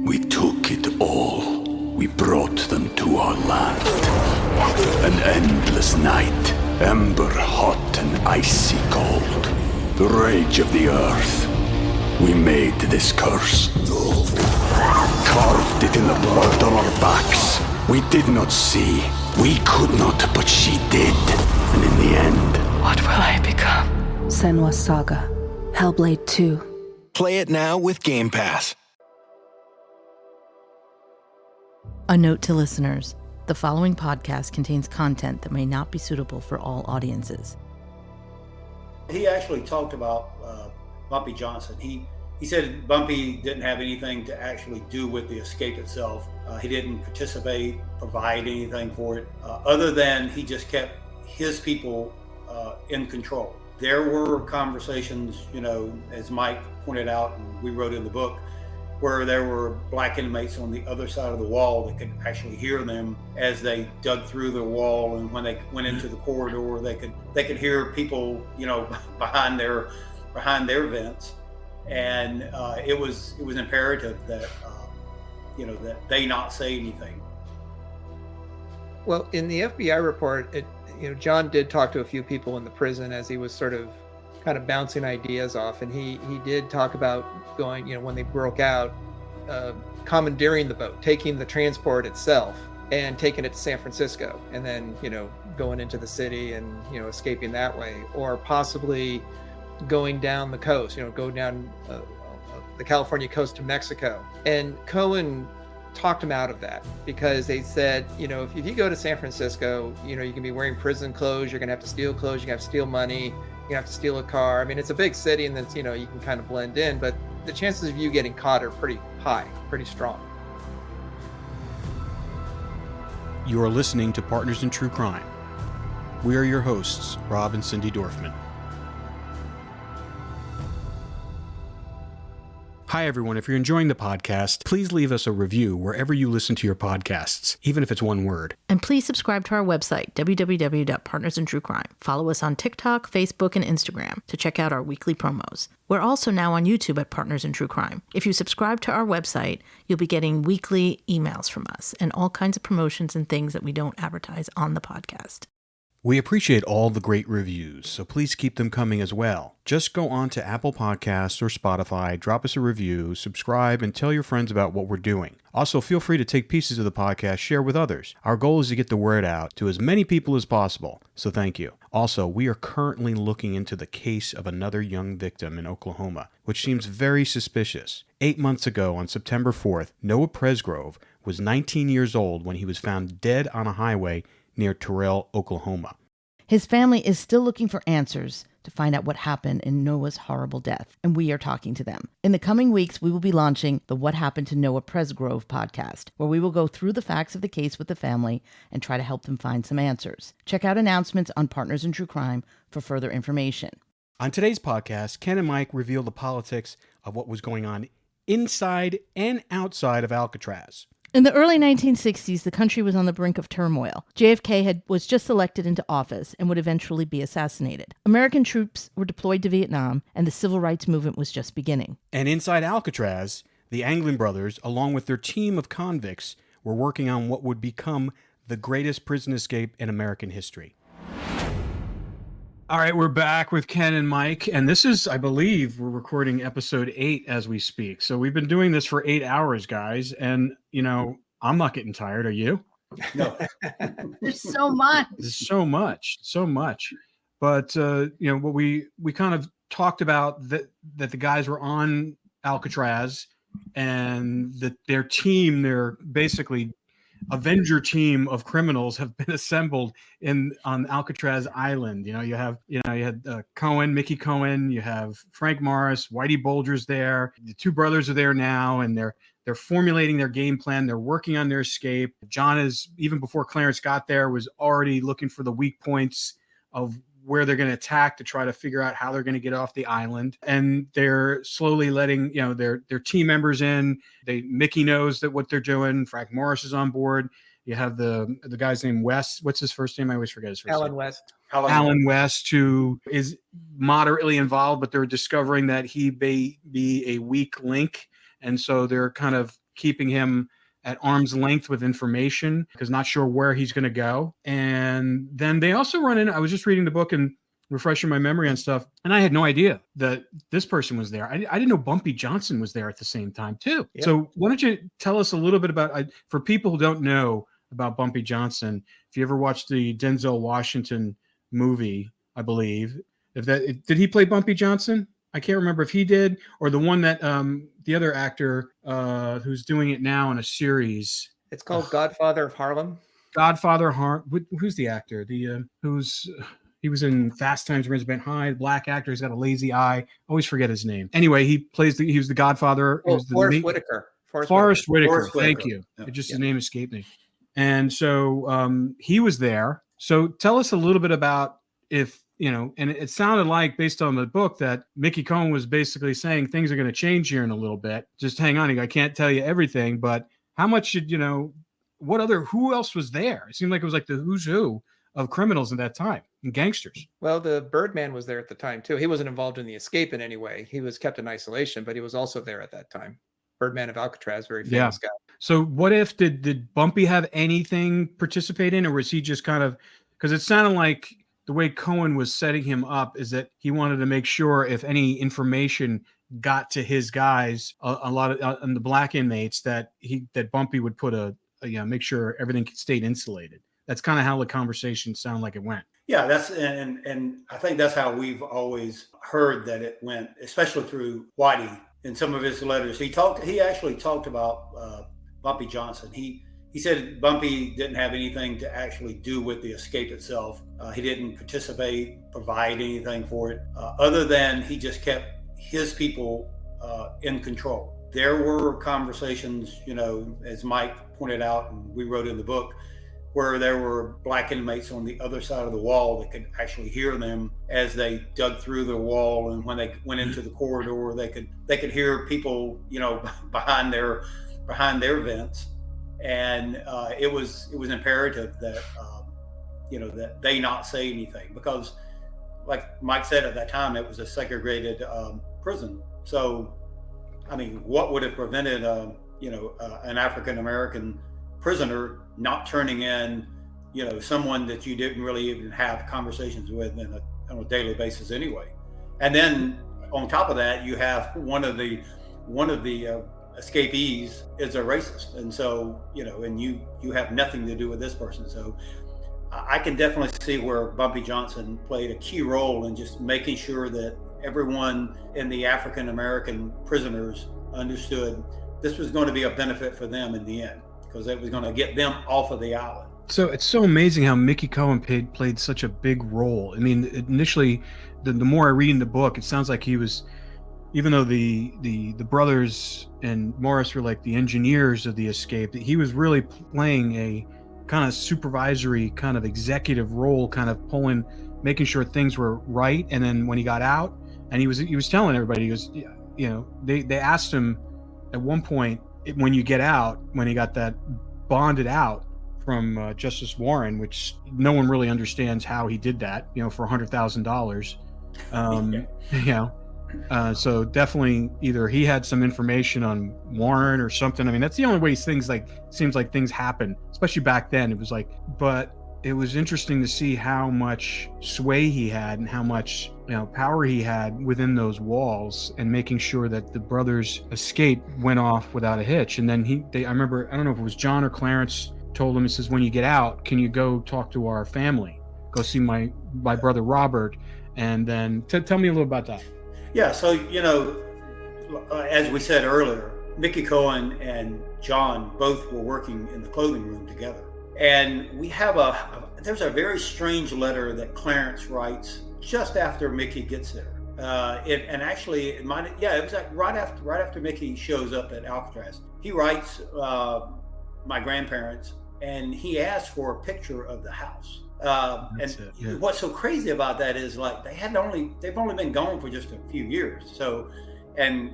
We took it all. We brought them to our land. An endless night, ember hot and icy cold. The rage of the earth. We made this curse. Carved it in the blood on our backs. We did not see. We could not, but she did. And in the end... What will I become? Senua's Saga. Hellblade 2. Play it now with Game Pass. A note to listeners. The following podcast contains content that may not be suitable for all audiences. He actually talked about Bumpy Johnson. He said Bumpy didn't have anything to actually do with the escape itself. He didn't participate, provide anything for it, other than he just kept his people in control. There were conversations, as Mike pointed out, and we wrote in the book, where there were black inmates on the other side of the wall that could actually hear them as they dug through the wall, and when they went into the corridor, they could hear people, behind their vents, and it was imperative that that they not say anything. Well, in the FBI report, John did talk to a few people in the prison as he was sort of kind of bouncing ideas off, and he did talk about going, when they broke out, commandeering the boat, taking the transport itself and taking it to San Francisco, and then going into the city and escaping that way, or possibly going down the coast, go down the California coast to Mexico. And Cohen talked him out of that because they said, if you go to San Francisco, you can be wearing prison clothes, you're gonna have to steal clothes, you're gonna have to steal money, you're gonna have to steal a car. I mean, it's a big city, and then you can kind of blend in, but the chances of you getting caught are pretty high, pretty strong. You are listening to Partners in True Crime. We are your hosts, Rob and Cindy Dorfman. Hi, everyone. If you're enjoying the podcast, please leave us a review wherever you listen to your podcasts, even if it's one word. And please subscribe to our website, www.partnersintruecrime. Follow us on TikTok, Facebook, and Instagram to check out our weekly promos. We're also now on YouTube at Partners in True Crime. If you subscribe to our website, you'll be getting weekly emails from us and all kinds of promotions and things that we don't advertise on the podcast. We appreciate all the great reviews, so please keep them coming as well. Just go on to Apple Podcasts or Spotify, drop us a review, subscribe, and tell your friends about what we're doing. Also, feel free to take pieces of the podcast, share with others. Our goal is to get the word out to as many people as possible, so thank you. Also, we are currently looking into the case of another young victim in Oklahoma, which seems very suspicious. 8 months ago, on September 4th, Noah Presgrove was 19 years old when he was found dead on a highway near Terrell, Oklahoma. His family is still looking for answers to find out what happened in Noah's horrible death, and we are talking to them. In the coming weeks, we will be launching the What Happened to Noah Presgrove podcast, where we will go through the facts of the case with the family and try to help them find some answers. Check out announcements on Partners in True Crime for further information. On today's podcast, Ken and Mike reveal the politics of what was going on inside and outside of Alcatraz. In the early 1960s, the country was on the brink of turmoil. JFK was just elected into office and would eventually be assassinated. American troops were deployed to Vietnam, and the civil rights movement was just beginning. And inside Alcatraz, the ANGLIN brothers, along with their team of convicts, were working on what would become the greatest prison escape in American history. All right, we're back with Ken and Mike, and this is, I believe, we're recording episode 8 as we speak. So we've been doing this for 8 hours, guys, and, I'm not getting tired. Are you? No. There's so much. There's so much. But, what we kind of talked about that the guys were on Alcatraz and that their team, their basically Avenger team of criminals have been assembled on Alcatraz Island. You had Cohen, Mickey Cohen, you have Frank Morris, Whitey Bulger's there. The two brothers are there now, and they're formulating their game plan. They're working on their escape. John is, even before Clarence got there, was already looking for the weak points of where they're going to attack to try to figure out how they're going to get off the island. And they're slowly letting, their team members in. Mickey knows that what they're doing. Frank Morris is on board. You have the guy's name, West. What's his first name? I always forget his first Alan name. West. Alan West, who is moderately involved, but they're discovering that he may be a weak link. And so they're kind of keeping him at arm's length with information because not sure where he's going to go. And then they also run in, I was just reading the book and refreshing my memory on stuff, and I had no idea that this person was there. I didn't know Bumpy Johnson was there at the same time too. Yep. So why don't you tell us a little bit about, for people who don't know about Bumpy Johnson, if you ever watched the Denzel Washington movie, I believe, did he play Bumpy Johnson? I can't remember if he did, or the one that the other actor who's doing it now in a series. It's called Godfather of Harlem. Who's the actor? He was in Fast Times at Ridgemont High. Black actor. He's got a lazy eye. Always forget his name. Anyway, he was the Godfather. Forrest Whitaker. Forrest Whitaker. Thank you. Yeah. His name escaped me. And so he was there. So tell us a little bit about and it sounded like, based on the book, that Mickey Cohen was basically saying things are going to change here in a little bit. Just hang on. I can't tell you everything, but how much should, who else was there? It seemed like it was like the who's who of criminals at that time and gangsters. Well, the Birdman was there at the time too. He wasn't involved in the escape in any way. He was kept in isolation, but he was also there at that time. Birdman of Alcatraz, very famous guy. So what if, did Bumpy have anything participate in, or was he just kind of, because it sounded like the way Cohen was setting him up is that he wanted to make sure if any information got to his guys, a lot of and the black inmates, that Bumpy would put make sure everything stayed insulated. That's kind of how the conversation sounded like it went. Yeah, and I think that's how we've always heard that it went, especially through Whitey in some of his letters. He actually talked about Bumpy Johnson. He said Bumpy didn't have anything to actually do with the escape itself. He didn't participate, provide anything for it, other than he just kept his people in control. There were conversations, as Mike pointed out, and we wrote in the book, where there were black inmates on the other side of the wall that could actually hear them as they dug through the wall, and when they went into the corridor, they could hear people, behind their vents. And it was imperative that that they not say anything, because, like Mike said, at that time it was a segregated prison. So, I mean, what would have prevented an African American prisoner not turning in someone that you didn't really even have conversations with on a daily basis anyway? And then on top of that, you have one of the escapees is a racist, and so and you have nothing to do with this person. So I can definitely see where Bumpy Johnson played a key role in just making sure that everyone in the African American prisoners understood this was going to be a benefit for them in the end, because it was going to get them off of the island. So it's so amazing how Mickey Cohen played such a big role. I mean, initially, the more I read in the book, it sounds like he was, even though the brothers and Morris were like the engineers of the escape, that he was really playing a kind of supervisory, kind of executive role, kind of making sure things were right. And then when he got out, and he was telling everybody, he goes, they asked him at one point, when you get out, when he got that bonded out from Justice Warren, which no one really understands how he did that, for $100,000. So definitely either he had some information on Warren or something. I mean, that's the only way seems like things happen, especially back then. It was like, but it was interesting to see how much sway he had and how much power he had within those walls, and making sure that the brothers' escape went off without a hitch. And then I remember, I don't know if it was John or Clarence told him, he says, when you get out, can you go talk to our family, go see my brother Robert? And then tell me a little about that. Yeah, so as we said earlier, Mickey Cohen and John both were working in the clothing room together. And we have there's a very strange letter that Clarence writes just after Mickey gets there. It was like right after Mickey shows up at Alcatraz. He writes my grandparents, and he asks for a picture of the house. What's so crazy about that is, like, they've only been gone for just a few years. So, and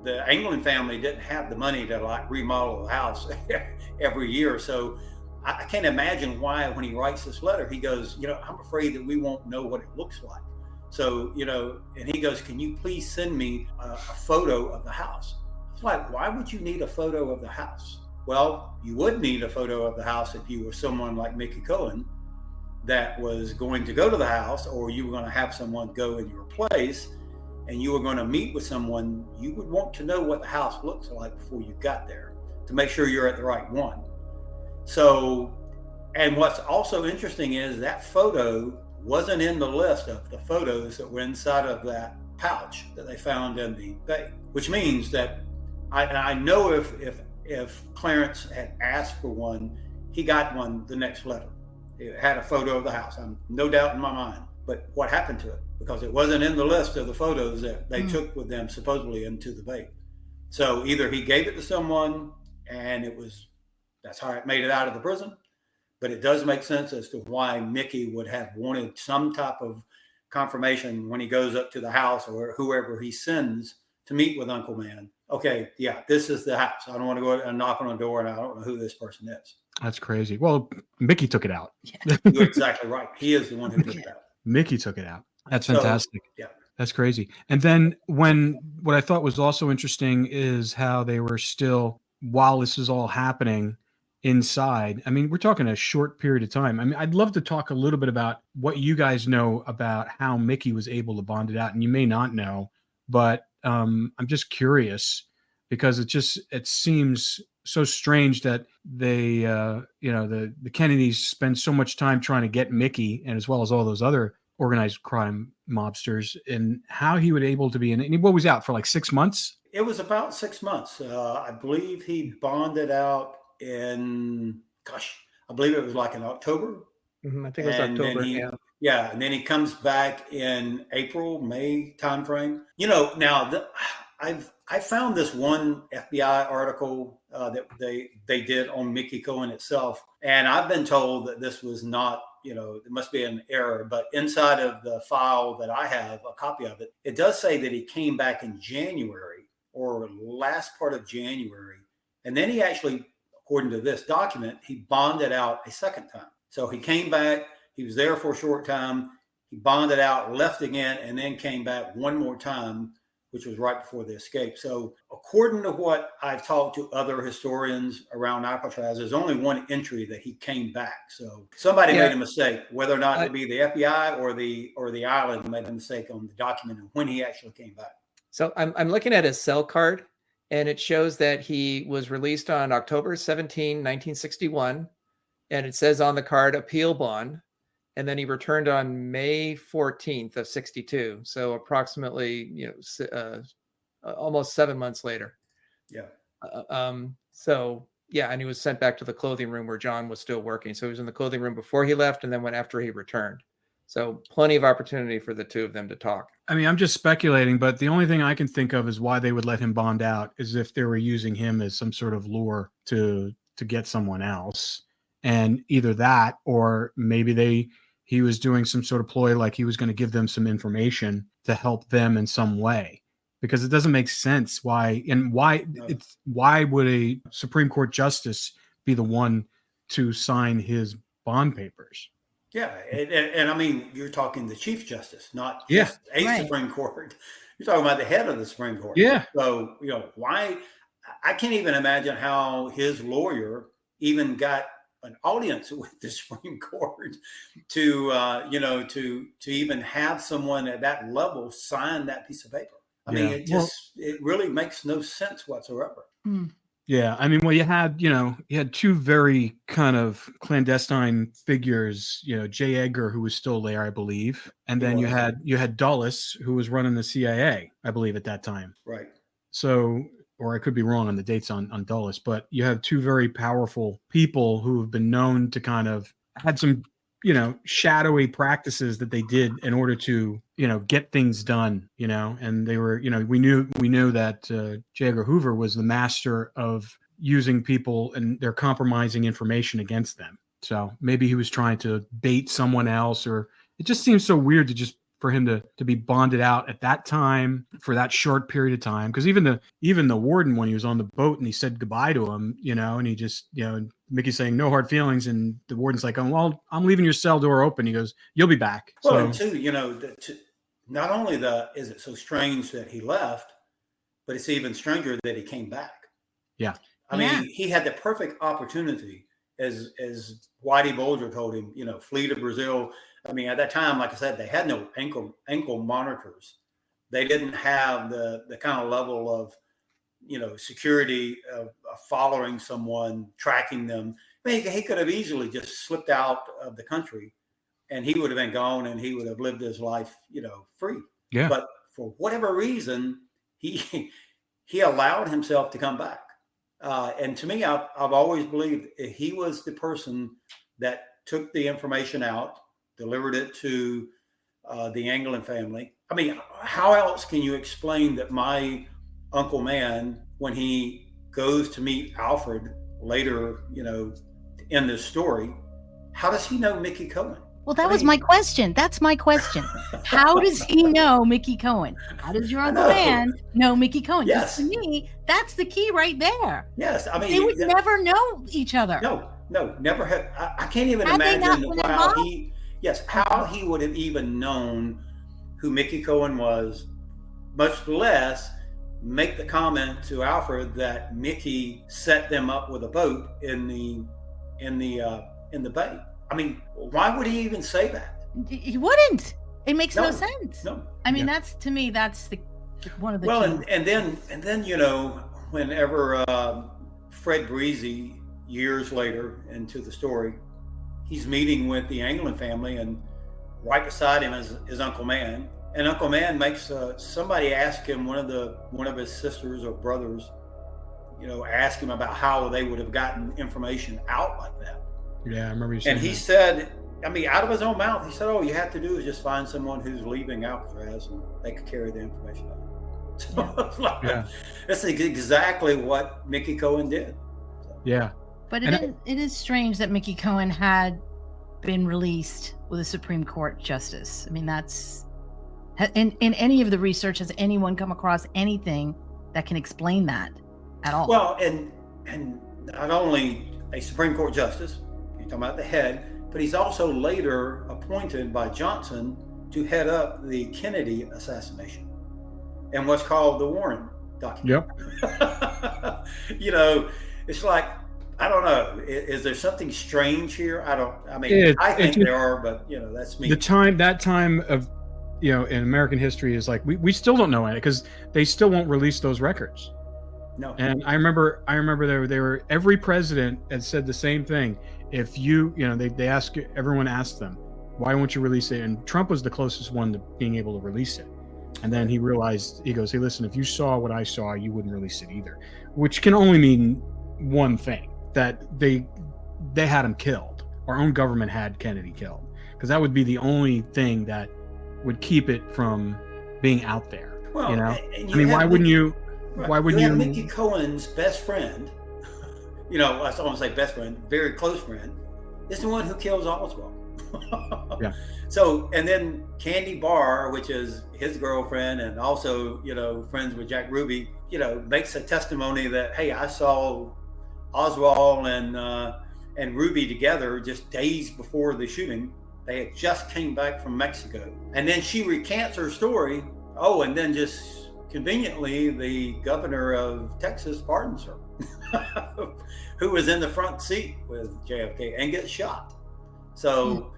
the ANGLIN family didn't have the money to like remodel the house every year. So I can't imagine why, when he writes this letter, he goes, I'm afraid that we won't know what it looks like. So, and he goes, can you please send me a photo of the house? It's like, why would you need a photo of the house? Well, you would need a photo of the house if you were someone like Mickey Cohen that was going to go to the house, or you were going to have someone go in your place and you were going to meet with someone. You would want to know what the house looks like before you got there to make sure you're at the right one. So, and what's also interesting is that photo wasn't in the list of the photos that were inside of that pouch that they found in the bay, which means that I know if Clarence had asked for one, he got one the next letter. It had a photo of the house. I'm no doubt in my mind. But what happened to it? Because it wasn't in the list of the photos that they took with them supposedly into the bay. So either he gave it to someone and that's how it made it out of the prison. But it does make sense as to why Mickey would have wanted some type of confirmation when he goes up to the house or whoever he sends to meet with Uncle Man. Okay, yeah, this is the house. I don't want to go and knock on the door and I don't know who this person is. That's crazy. Well, Mickey took it out. Yeah, you're exactly right. He is the one who took it out. Mickey took it out. That's fantastic. So, yeah. That's crazy. And then what I thought was also interesting is how they were still, while this is all happening inside. I mean, we're talking a short period of time. I mean, I'd love to talk a little bit about what you guys know about how Mickey was able to bond it out. And you may not know, but I'm just curious because it seems so strange that they, the Kennedys spend so much time trying to get Mickey, and as well as all those other organized crime mobsters, and how he would able to be in. And what was out for like 6 months? It was about 6 months. I believe he bonded out in, I believe it was like in October. Mm-hmm. I think it was October. Yeah, and then he comes back in April, May timeframe. Now I found this one FBI article that they did on Mickey Cohen itself, and I've been told that this was not, it must be an error, but inside of the file that I have, a copy of it, it does say that he came back in January or last part of January, and then he actually, according to this document, he bonded out a second time. So he came back. He was there for a short time. He bonded out, left again, and then came back one more time, which was right before the escape. So according to what I've talked to other historians around Alcatraz, there's only one entry that he came back. So somebody made a mistake, whether or not it be the FBI or the island made a mistake on the document and when he actually came back. So I'm looking at his cell card, and it shows that he was released on October 17, 1961. And it says on the card, appeal bond. And then he returned on May 14th of 62. So approximately, almost 7 months later. Yeah. And he was sent back to the clothing room where John was still working. So he was in the clothing room before he left and then went after he returned. So plenty of opportunity for the two of them to talk. I mean, I'm just speculating, but the only thing I can think of is why they would let him bond out is if they were using him as some sort of lure to get someone else. And either that, or maybe he was doing some sort of ploy, like he was going to give them some information to help them in some way, because it doesn't make sense why would a Supreme Court justice be the one to sign his bond papers? Yeah. And I mean, you're talking the Chief Justice, not just Supreme Court. You're talking about the head of the Supreme Court. Yeah. So, why? I can't even imagine how his lawyer even got an audience with the Supreme Court to even have someone at that level sign that piece of paper. I mean, it really makes no sense whatsoever. Yeah. I mean, well, you had two very kind of clandestine figures, J. Edgar, who was still there, I believe. And then you had Dulles, who was running the CIA, I believe, at that time. Right. So, or I could be wrong on the dates on Dulles, but you have two very powerful people who have been known to kind of had some, shadowy practices that they did in order to, get things done, and they were, we knew that J. Edgar Hoover was the master of using people and their compromising information against them. So maybe he was trying to bait someone else, or it just seems so weird for him to be bonded out at that time for that short period of time. Because even the warden, when he was on the boat and he said goodbye to him, and he just, Mickey's saying no hard feelings, and the warden's like, oh, well, I'm leaving your cell door open. He goes, you'll be back. Well, and too, not only is it so strange that he left, but it's even stranger that he came back. Yeah. I mean, he had the perfect opportunity, as Whitey Bulger told him, flee to Brazil. I mean, at that time, like I said, they had no ankle monitors. They didn't have the kind of level of, security of following someone, tracking them. I mean, he could have easily just slipped out of the country, and he would have been gone, and he would have lived his life, free. Yeah. But for whatever reason, he allowed himself to come back. And to me, I've always believed he was the person that took the information out, delivered it to the Anglin family. I mean, how else can you explain that my Uncle Man, when he goes to meet Alfred later, in this story, how does he know Mickey Cohen? Well, that was my question. That's my question. How does he know Mickey Cohen? How does your Uncle Man know Mickey Cohen? Yes. To me, that's the key right there. Yes. I mean, they would never know each other. No, never have. I can't even imagine how he would have even known who Mickey Cohen was, much less make the comment to Alfred that Mickey set them up with a boat in the bay. I mean, why would he even say that? He wouldn't. It makes no sense. No. I mean, that's the one of the keys. and then whenever Fred Breezy, years later into the story, he's meeting with the Anglin family, and right beside him is his Uncle Man. And Uncle Man makes somebody ask him, one of his sisters or brothers, ask him about how they would have gotten information out like that. Yeah, I remember you saying. And he said, I mean, out of his own mouth, he said, "Oh, you have to do is just find someone who's leaving Alcatraz, and they could carry the information out." So that's exactly what Mickey Cohen did. So. Yeah, but it is strange that Mickey Cohen had been released with a Supreme Court justice. I mean, that's in any of the research, has anyone come across anything that can explain that at all? Well, and not only a Supreme Court justice, you're talking about the head, but he's also later appointed by Johnson to head up the Kennedy assassination and what's called the Warren document. Yep. It's like, I don't know. Is there something strange here? I think there are, but that's me. That time of, in American history is like, we still don't know it because they still won't release those records. No. And I remember they were every president had said the same thing. If everyone asked them, why won't you release it? And Trump was the closest one to being able to release it. And then he realized, he goes, "Hey, listen, if you saw what I saw, you wouldn't release it either," which can only mean one thing, that they had him killed. Our own government had Kennedy killed, because that would be the only thing that would keep it from being out there. Well, why wouldn't you? Right. Why wouldn't you? Mickey Cohen's best friend, I don't want to say best friend, very close friend, is the one who kills Oswald. Yeah. So, and then Candy Barr, which is his girlfriend and also, friends with Jack Ruby, makes a testimony that, hey, I saw Oswald and Ruby together just days before the shooting. They had just came back from Mexico. And then she recants her story. Oh, and then just conveniently, the governor of Texas pardons her, who was in the front seat with JFK and gets shot. So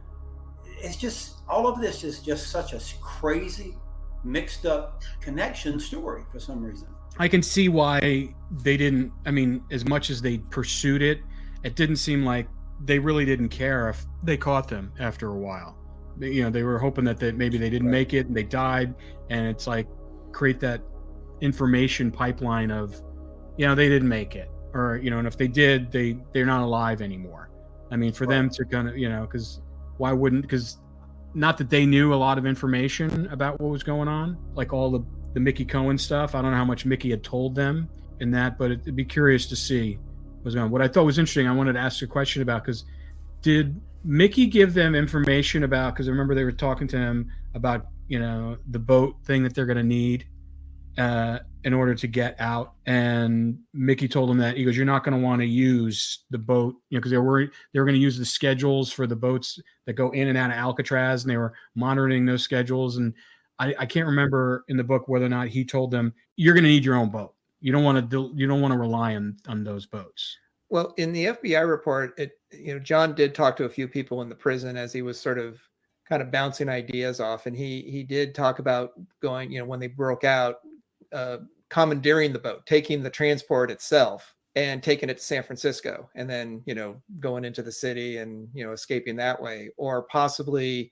it's just, all of this is just such a crazy, mixed up connection story for some reason. I can see why they didn't, as much as they pursued it, it didn't seem like they really didn't care if they caught them after a while. They were hoping that maybe they didn't make it and they died. And it's like, create that information pipeline of, they didn't make it, or, and if they did, they're not alive anymore. For them to kind of, because why wouldn't, because not that they knew a lot of information about what was going on, like all the Mickey Cohen stuff. I don't know how much Mickey had told them in that, but it'd be curious to see what was going on. What I thought was interesting, I wanted to ask a question about, because did Mickey give them information about, because I remember they were talking to him about, the boat thing that they're going to need in order to get out, and Mickey told him that, he goes, "You're not going to want to use the boat," because they were going to use the schedules for the boats that go in and out of Alcatraz, and they were monitoring those schedules. And I can't remember in the book whether or not he told them, you're going to need your own boat. You don't want to rely on those boats. Well, in the FBI report, John did talk to a few people in the prison as he was sort of kind of bouncing ideas off, and he did talk about going, when they broke out, commandeering the boat, taking the transport itself and taking it to San Francisco, and then going into the city and escaping that way, or possibly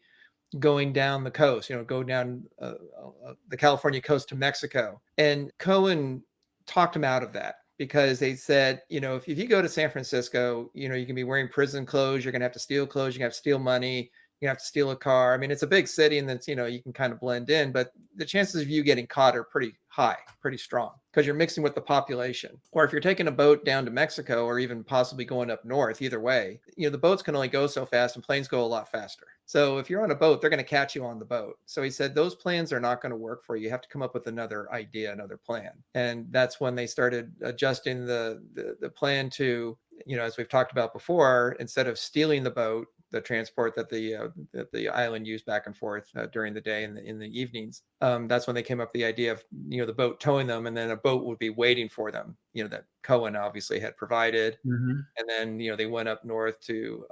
going down the coast, go down the California coast to Mexico. And Cohen talked him out of that, because they said, if you go to San Francisco, you can be wearing prison clothes, you're going to have to steal clothes, you have to steal money, you have to steal a car. I mean, it's a big city, and that's, you can kind of blend in, but the chances of you getting caught are pretty high, pretty strong, because you're mixing with the population. Or if you're taking a boat down to Mexico, or even possibly going up north, either way, the boats can only go so fast and planes go a lot faster. So if you're on a boat, they're going to catch you on the boat. So he said, those plans are not going to work for you. You have to come up with another idea, another plan. And that's when they started adjusting the plan to, as we've talked about before, instead of stealing the boat, the transport that the island used back and forth during the day and in the evenings. That's when they came up with the idea of, the boat towing them, and then a boat would be waiting for them, that Cohen obviously had provided. Mm-hmm. And then, they went up north to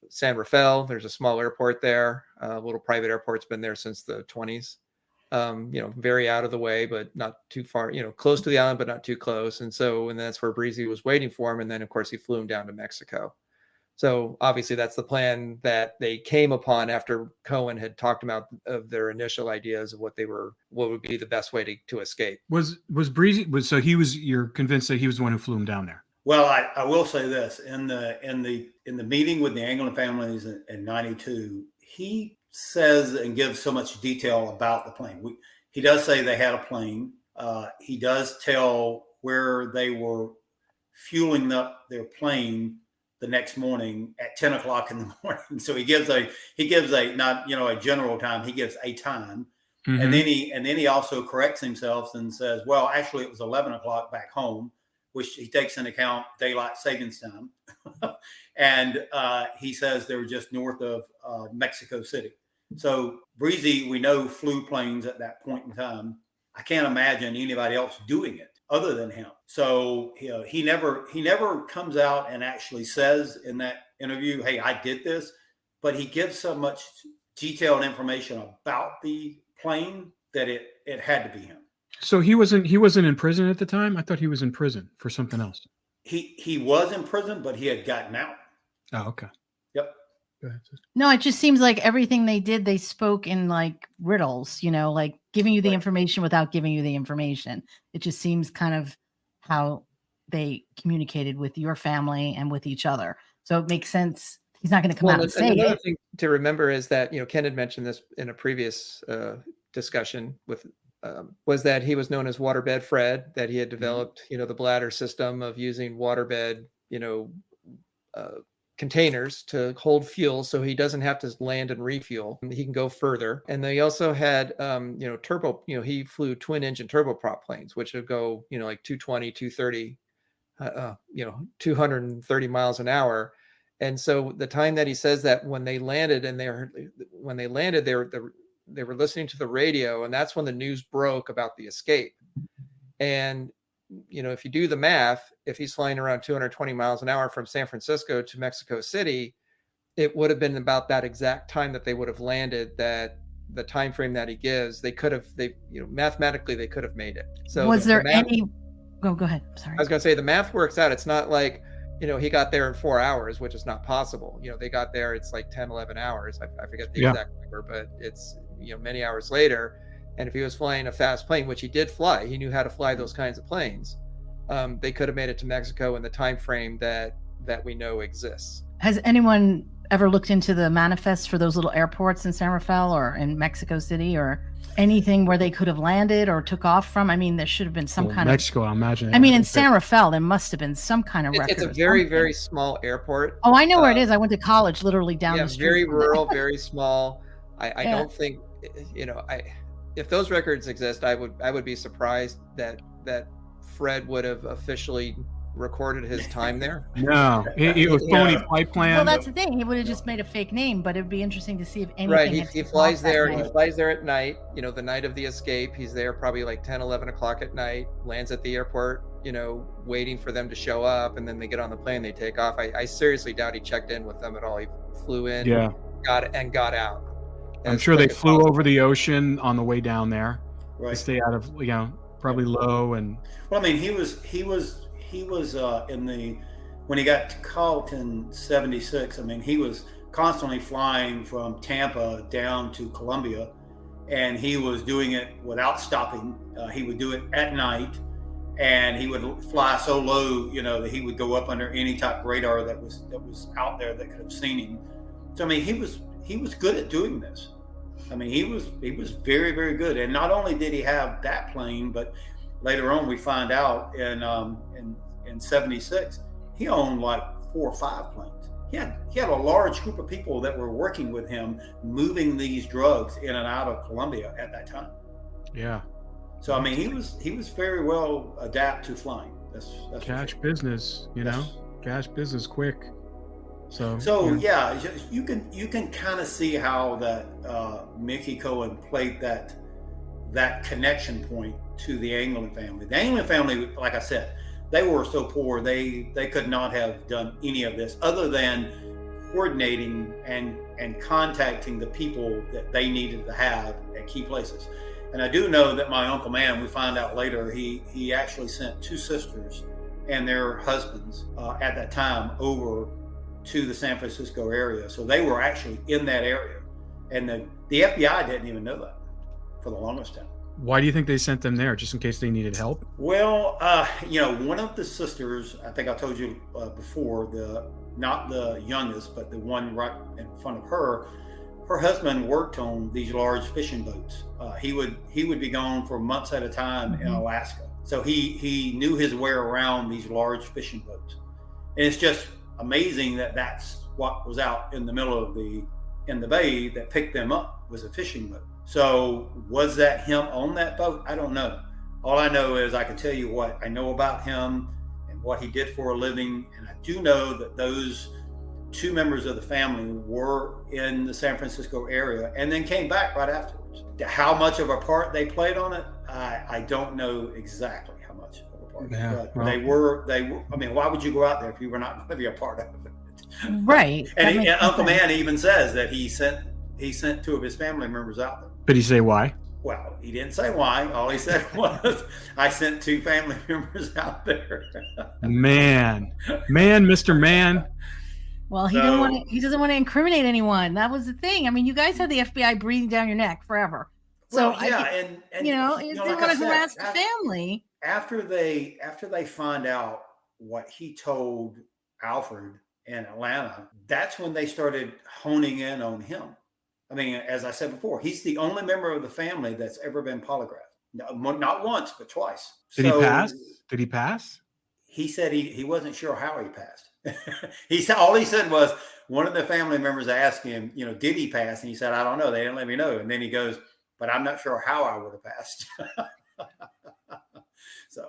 San Rafael. There's a small airport there, a little private airport's been there since the 20s. Very out of the way, but not too far, close to the island, but not too close. And that's where Breezy was waiting for him. And then, of course, he flew him down to Mexico. So obviously that's the plan that they came upon after Cohen had talked about of their initial ideas of what would be the best way to escape. Was Breezy, you're convinced that he was the one who flew him down there? Well, I will say this, in the meeting with the Anglin families in 92, he says and gives so much detail about the plane. He does say they had a plane. He does tell where they were fueling up their plane the next morning at 10 o'clock in the morning. So he gives a not, a general time, he gives a time. Mm-hmm. And then he also corrects himself and says, well, actually it was 11 o'clock back home, which he takes into account daylight savings time. And he says they were just north of Mexico City. So Breezy, we know, flew planes at that point in time. I can't imagine anybody else doing it other than him. So he never comes out and actually says in that interview, hey, I did this, but he gives so much detailed information about the plane that it had to be him. So he wasn't in prison at the time? I thought he was in prison for something else. He was in prison, but he had gotten out. Oh, okay. Yep. Go ahead. No, it just seems like everything they did, they spoke in like riddles, like giving you the information without giving you the information. It just seems kind of how they communicated with your family and with each other. So it makes sense. He's not going to come out and say another it. thing to remember is that, Ken had mentioned this in a previous discussion with, was that he was known as Waterbed Fred, that he had developed, the bladder system of using waterbed, containers to hold fuel, so he doesn't have to land and refuel. He can go further. And they also had, turbo, he flew twin engine turboprop planes, which would go, like 220, 230, 230 miles an hour. And so the time that he says that when they landed they were listening to the radio, and that's when the news broke about the escape. And if you do the math, if he's flying around 220 miles an hour from San Francisco to Mexico City, it would have been about that exact time that they would have landed, that the time frame that he gives, mathematically they could have made it. So was there any go ahead. Sorry. I was going to say the math works out. It's not like, he got there in 4 hours, which is not possible. They got there, it's like 10, 11 hours. I forget the exact number, but it's, many hours later. And if he was flying a fast plane, which he did fly, he knew how to fly those kinds of planes. They could have made it to Mexico in the time frame that we know exists. Has anyone ever looked into the manifests for those little airports in San Rafael or in Mexico City, or anything where they could have landed or took off from? I mean, there should have been some kind Mexico, I imagine. I mean, in San Rafael, there must have been some kind of record. It's a very, very small airport. Oh, I know where it is. I went to college literally down the street. Very rural, very small. I don't think, if those records exist, I would be surprised that Fred would have officially recorded his time there. No, it was phony Yeah. flight plan. Well, that's the thing. He would have just made a fake name, but it'd be interesting to see if anything. Right. had He taken flies off that there. night. He flies there at night, the night of the escape. He's there probably like 10, 11 o'clock at night, lands at the airport, waiting for them to show up. And then they get on the plane, they take off. I seriously doubt he checked in with them at all. He flew in, got out. I'm sure they flew over the ocean on the way down there to Right. stay out of, probably low and. Well, I mean, he was when he got caught in '76. I mean, he was constantly flying from Tampa down to Colombia, and he was doing it without stopping. He would do it at night, and he would fly so low, that he would go up under any type of radar that was out there that could have seen him. So I mean, he was good at doing this. I mean, he was very, very good. And not only did he have that plane, but later on we find out in '76 he owned like 4 or 5 planes. He had a large group of people that were working with him, moving these drugs in and out of Colombia at that time. Yeah. So I mean, he was very well adapt to flying. That's Cash for sure. business, Yes. cash business quick. So Yeah, you can kind of see how that Mickey Cohen played that connection point to the Anglin family. The Anglin family, like I said, they were so poor they could not have done any of this other than coordinating and contacting the people that they needed to have at key places. And I do know that my Uncle Man, we find out later, he actually sent 2 sisters and their husbands at that time over to the San Francisco area. So they were actually in that area. And the FBI didn't even know that for the longest time. why do you think they sent them there? Just in case they needed help? Well, one of the sisters, I think I told you before, not the youngest, but the one right in front of her husband worked on these large fishing boats. He would be gone for months at a time in Alaska. So he knew his way around these large fishing boats. And it's just amazing that that's what was out in the middle of in the bay that picked them up, was a fishing boat. So was that him on that boat? I don't know. All I know is I can tell you what I know about him and what he did for a living. And I do know that those 2 members of the family were in the San Francisco area and then came back right afterwards. How much of a part they played on it, I don't know exactly how much of a part. Yeah, but well. they were. I mean, why would you go out there if you were not going to be a part of it? Right. And Uncle Man even says that he sent 2 of his family members out there. Did he say why? Well, he didn't say why. All he said was, I sent 2 family members out there. Man, Mr. Man. Well, he doesn't want to incriminate anyone. That was the thing. I mean, you guys had the FBI breathing down your neck forever. So Well, yeah, and he didn't like want I to said, harass the family. After they find out what he told Alfred in Atlanta, that's when they started honing in on him. I mean, as I said before, he's the only member of the family that's ever been polygraphed. Not once, but twice. Did he pass? He said he wasn't sure how he passed. All he said was, one of the family members asked him, did he pass? And he said, I don't know. They didn't let me know. And then he goes, but I'm not sure how I would have passed. So.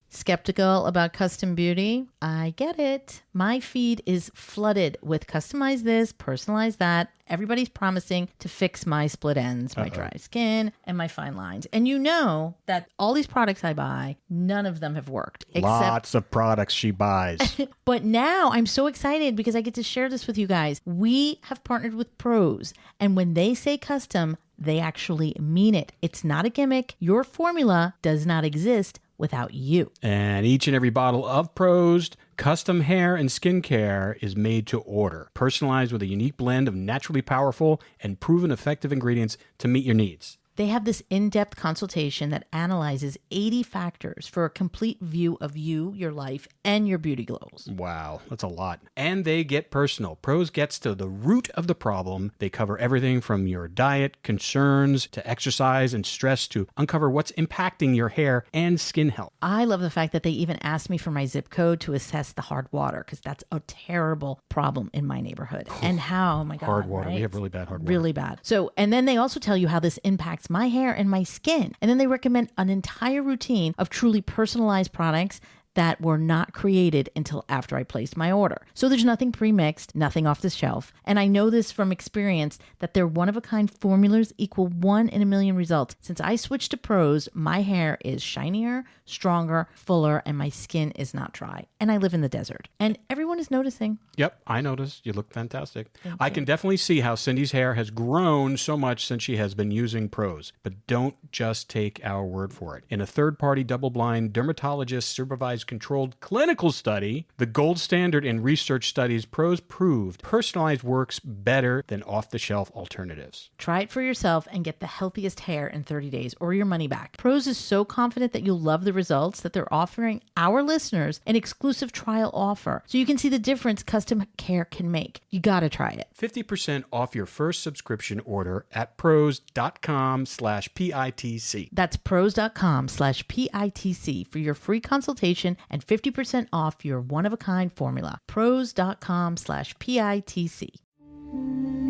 Skeptical about custom beauty? I get it. My feed is flooded with customize this, personalize that. Everybody's promising to fix my split ends, my dry skin, and my fine lines. And you know that all these products I buy, none of them have worked. Lots of products she buys. But now I'm so excited because I get to share this with you guys. We have partnered with pros, and when they say custom, they actually mean it. It's not a gimmick. Your formula does not exist without you. And each and every bottle of Pro's custom hair and skincare is made to order, personalized with a unique blend of naturally powerful and proven effective ingredients to meet your needs. They have this in-depth consultation that analyzes 80 factors for a complete view of you, your life, and your beauty goals. Wow, that's a lot. And they get personal. Pros gets to the root of the problem. They cover everything from your diet, concerns, to exercise and stress, to uncover what's impacting your hair and skin health. I love the fact that they even asked me for my zip code to assess the hard water, because that's a terrible problem in my neighborhood. And how, oh my God. Hard water. Right? We have really bad hard water. Really bad. So, and then they also tell you how this impacts my hair and my skin. And then they recommend an entire routine of truly personalized products that were not created until after I placed my order. So there's nothing pre-mixed, nothing off the shelf. And I know this from experience that their one-of-a-kind formulas equal 1 in a million results. Since I switched to Pros, my hair is shinier, stronger, fuller, and my skin is not dry. And I live in the desert. And everyone is noticing. Yep, I noticed. You look fantastic. I can definitely see how Cindy's hair has grown so much since she has been using Pros. But don't just take our word for it. In a third-party, double-blind, dermatologist-supervised, controlled clinical study, the gold standard in research studies, Pros proved personalized works better than off-the-shelf alternatives. Try it for yourself and get the healthiest hair in 30 days or your money back. Pros is so confident that you'll love the results that they're offering our listeners an exclusive trial offer so you can see the difference custom care can make. You gotta try it. 50% off your first subscription order at pros.com/PITC. That's pros.com/PITC for your free consultation and 50% off your one-of-a-kind formula. Pros.com/PITC.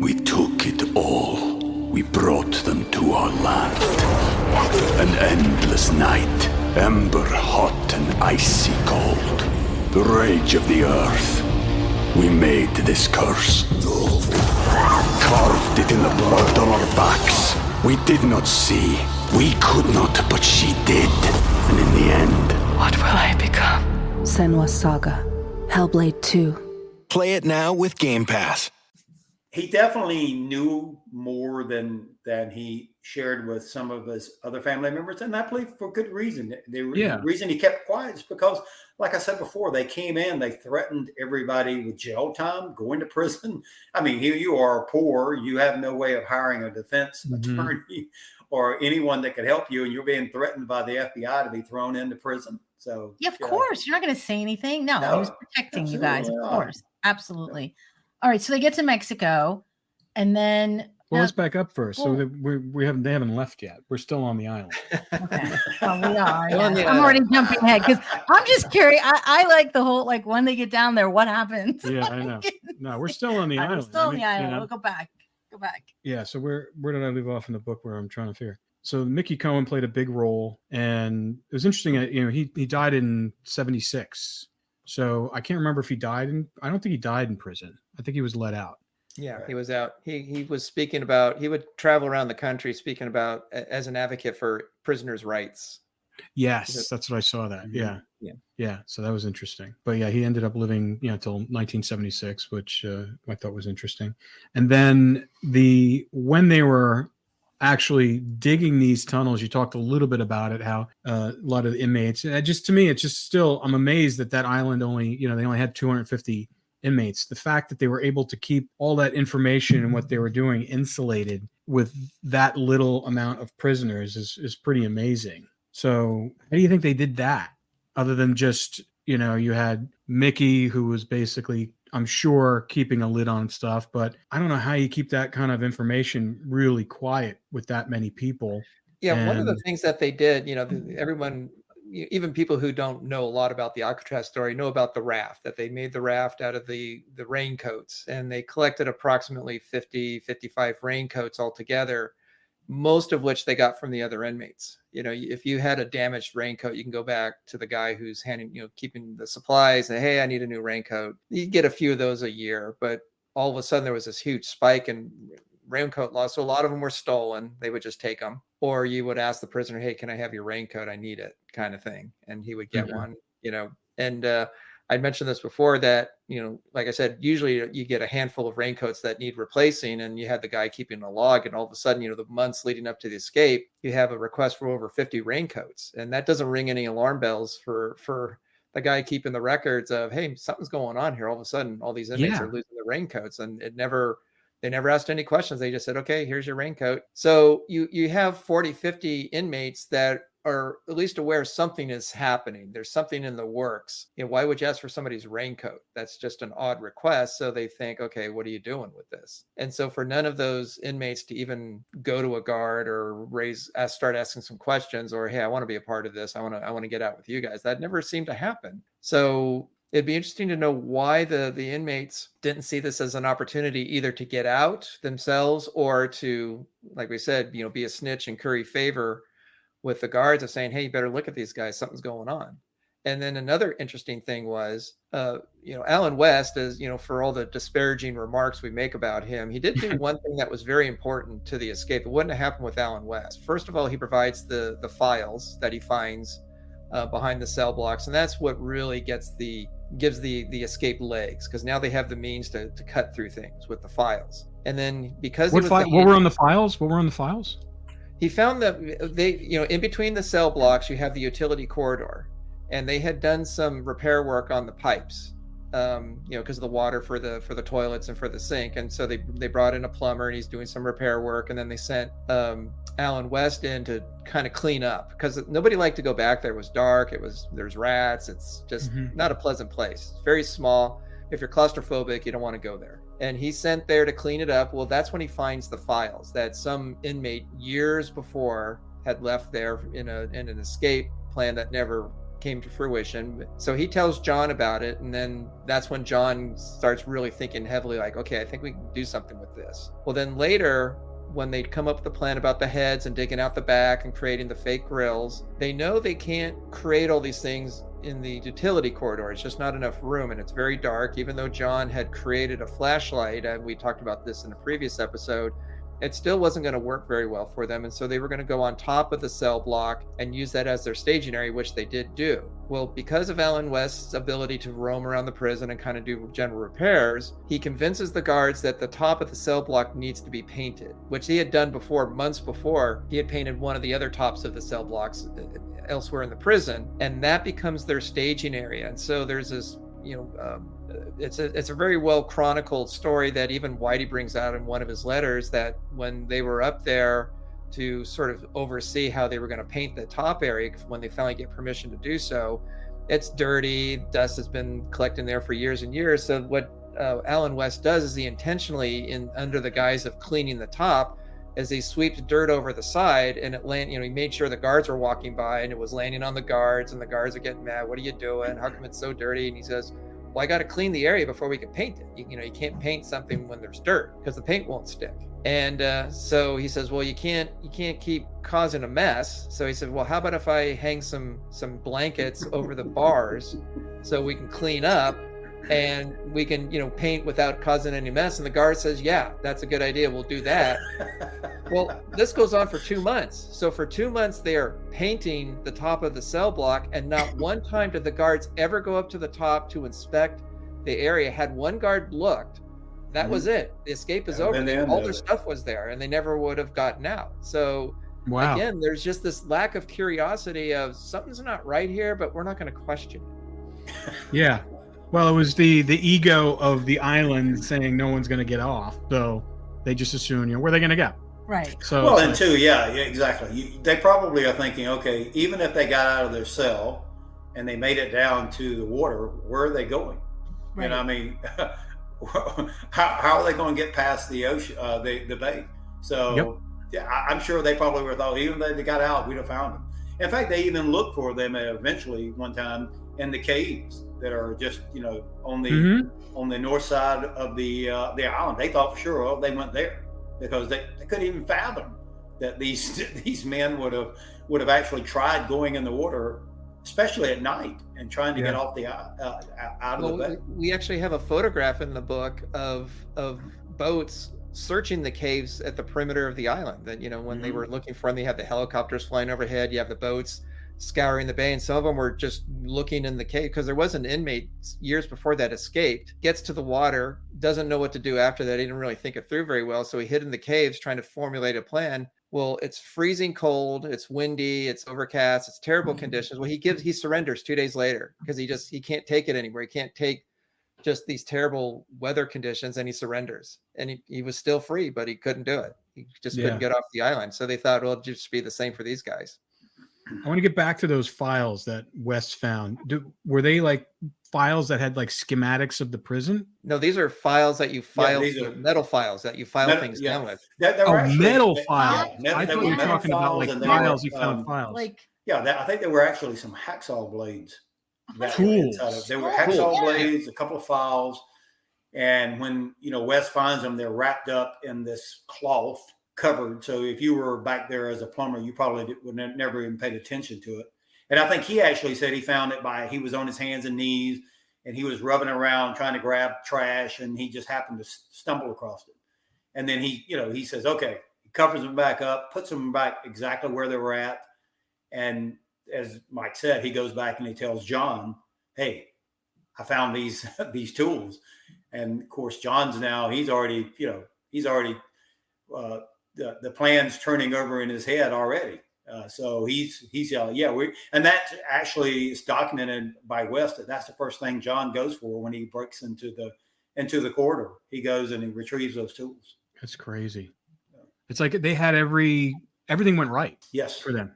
We took it all. We brought them to our land. An endless night, ember hot and icy cold. The rage of the earth. We made this curse. Carved it in the blood on our backs. We did not see. We could not, but she did. And in the end... What will I become? Senua's Saga. Hellblade 2. Play it now with Game Pass. He definitely knew more than he shared with some of his other family members, and I believe for good reason. The reason he kept quiet is because, like I said before, they came in, they threatened everybody with jail time, going to prison. I mean, here you are poor, you have no way of hiring a defense attorney or anyone that could help you, and you're being threatened by the FBI to be thrown into prison. So yeah, of course, you're not going to say anything. No, he was protecting you guys, of course, absolutely. All right, so they get to Mexico, and then. Well, let's back up first. So they haven't left yet. We're still on the island. Okay. Well, we are. Yeah. I'm already jumping ahead because I'm just curious. I like the whole, like, when they get down there, what happens? Yeah, I know. No, we're still on the island. We're still on the island. We'll go back. Yeah. So where did I leave off in the book where I'm trying to figure? So Mickey Cohen played a big role, and it was interesting. He died in 1976. So I can't remember if he died I don't think he died in prison. I think he was let out. Yeah, he was out. He was speaking about, he would travel around the country speaking about as an advocate for prisoners' rights. Yes, that's what I saw that. Yeah. So that was interesting. But yeah, he ended up living, until 1976, which I thought was interesting. And then when they were actually digging these tunnels, you talked a little bit about it, how a lot of the inmates, and to me, it's just still, I'm amazed that island only, they only had 250 inmates. The fact that they were able to keep all that information and what they were doing insulated with that little amount of prisoners is pretty amazing. So how do you think they did that? Other than just, you had Mickey, who was basically, I'm sure, keeping a lid on stuff, but I don't know how you keep that kind of information really quiet with that many people. Yeah, one of the things that they did, everyone, even people who don't know a lot about the Alcatraz story, know about the raft, that they made the raft out of the raincoats, and they collected approximately 55 raincoats altogether, most of which they got from the other inmates. If you had a damaged raincoat, you can go back to the guy who's keeping the supplies, and hey, I need a new raincoat. You get a few of those a year, but all of a sudden there was this huge spike in raincoat loss. So a lot of them were stolen. They would just take them. Or you would ask the prisoner, hey, can I have your raincoat? I need it, kind of thing. And he would get one, and I'd mentioned this before that, like I said, usually you get a handful of raincoats that need replacing, and you had the guy keeping a log, and all of a sudden, the months leading up to the escape, you have a request for over 50 raincoats. And that doesn't ring any alarm bells for the guy keeping the records of, hey, something's going on here. All of a sudden, all these inmates are losing their raincoats, and they never asked any questions. They just said, okay, here's your raincoat. So you have 40, 50 inmates that are at least aware something is happening. There's something in the works. Why would you ask for somebody's raincoat? That's just an odd request. So they think, okay, what are you doing with this? And so for none of those inmates to even go to a guard or start asking some questions, or, hey, I want to be a part of this. I want to get out with you guys. That never seemed to happen. So it'd be interesting to know why the inmates didn't see this as an opportunity either to get out themselves or to, like we said, be a snitch and curry favor with the guards of saying, hey, you better look at these guys. Something's going on. And then another interesting thing was, Alan West, is, for all the disparaging remarks we make about him, he did do one thing that was very important to the escape. It wouldn't have happened with Alan West. First of all, he provides the files that he finds behind the cell blocks, and that's what really gives the escape legs, because now they have the means to cut through things with the files. And then because what were on the files? What were on the files? He found that they, in between the cell blocks, you have the utility corridor, and they had done some repair work on the pipes, because of the water for the toilets and for the sink. And so they brought in a plumber, and he's doing some repair work. And then they sent Alan West in to kind of clean up, because nobody liked to go back there. It was dark. There's rats. It's just not a pleasant place. It's very small. If you're claustrophobic, you don't want to go there. And he's sent there to clean it up. Well, that's when he finds the files that some inmate years before had left there in an escape plan that never came to fruition. So he tells John about it, and then that's when John starts really thinking heavily, like, okay, I think we can do something with this. Well, then later, when they come up with the plan about the heads and digging out the back and creating the fake grills, they know they can't create all these things in the utility corridor. It's just not enough room, and it's very dark. Even though John had created a flashlight, and we talked about this in a previous episode, it still wasn't going to work very well for them. And so they were going to go on top of the cell block and use that as their staging area, which they did do. Well, because of Alan West's ability to roam around the prison and kind of do general repairs, he convinces the guards that the top of the cell block needs to be painted, which he had done before. Months before, he had painted one of the other tops of the cell blocks elsewhere in the prison, and that becomes their staging area. And so there's this, it's a very well chronicled story that even Whitey brings out in one of his letters, that when they were up there to sort of oversee how they were going to paint the top area, when they finally get permission to do so, it's dirty. Dust has been collecting there for years and years. So what Alan West does is he intentionally, under the guise of cleaning the top, as he sweeps dirt over the side, and he made sure the guards were walking by, and it was landing on the guards, and the guards are getting mad. What are you doing? How come it's so dirty? And he says, well, I got to clean the area before we can paint it. You can't paint something when there's dirt, because the paint won't stick. And so he says, well, you can't keep causing a mess. So he said, well, how about if I hang some blankets over the bars so we can clean up, and we can, paint without causing any mess? And the guard says, yeah, that's a good idea. We'll do that. Well, this goes on for 2 months. So for 2 months, they are painting the top of the cell block, and not one time did the guards ever go up to the top to inspect the area. Had one guard looked, that was it. The escape is over. All their stuff was there, and they never would have gotten out. So wow. Again, there's just this lack of curiosity of something's not right here, but we're not going to question it. Yeah. Well, it was the ego of the island saying no one's going to get off, so they just assume, where are they going to go? Right. So, well, and two, yeah, exactly. They probably are thinking, okay, even if they got out of their cell and they made it down to the water, where are they going? Right. I mean, how are they going to get past the ocean, the bay? So, yep. Yeah, I'm sure they probably were thought, even if they got out, we'd have found them. In fact, they even looked for them eventually one time in the caves that are just, on the north side of the island. They thought for sure they went there, because they couldn't even fathom that these men would have actually tried going in the water, especially at night, and trying to get off the out of the bay. We actually have a photograph in the book of boats searching the caves at the perimeter of the island. That when they were looking for them, they had the helicopters flying overhead. You have the boats scouring the bay, and some of them were just looking in the cave, because there was an inmate years before that escaped, gets to the water, doesn't know what to do after that. He didn't really think it through very well, so he hid in the caves trying to formulate a plan. Well, it's freezing cold, it's windy, it's overcast, it's terrible conditions. Well, he surrenders 2 days later, because he can't take it anymore. He can't take just these terrible weather conditions, and he surrenders. And he was still free, but he couldn't do it. He just couldn't get off the island. So they thought, well, it'll just be the same for these guys. I want to get back to those files that West found. Were they like files that had like schematics of the prison? No, these are files that you file, metal files that you file things down with. Metal files. Yeah, I thought you were talking about like files. You found files. I think there were actually some hacksaw blades. Tools. There were hacksaw blades, a couple of files, and when West finds them, they're wrapped up in this cloth, covered. So if you were back there as a plumber, you probably would never even paid attention to it. And I think he actually said he found it he was on his hands and knees and he was rubbing around trying to grab trash and he just happened to stumble across it. And then he says, okay, he covers them back up, puts them back exactly where they were at. And as Mike said, he goes back and he tells John, hey, I found these tools. And of course, John's now, he's already the plan's turning over in his head already. So he's yelling, and that actually is documented by West. That's the first thing John goes for when he breaks into the corridor. He goes and he retrieves those tools. That's crazy. It's like they had everything went right. Yes, for them.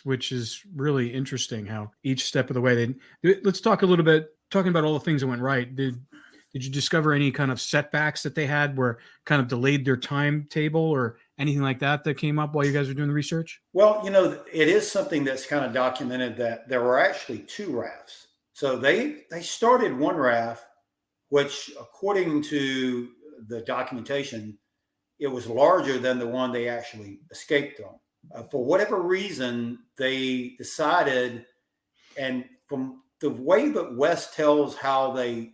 Which is really interesting how each step of the way let's talk a little bit, talking about all the things that went right. Did you discover any kind of setbacks that they had where kind of delayed their timetable or anything like that came up while you guys were doing the research? Well, it is something that's kind of documented that there were actually 2 rafts. So they started one raft, which according to the documentation, it was larger than the one they actually escaped on. For whatever reason, they decided, and from the way that West tells how they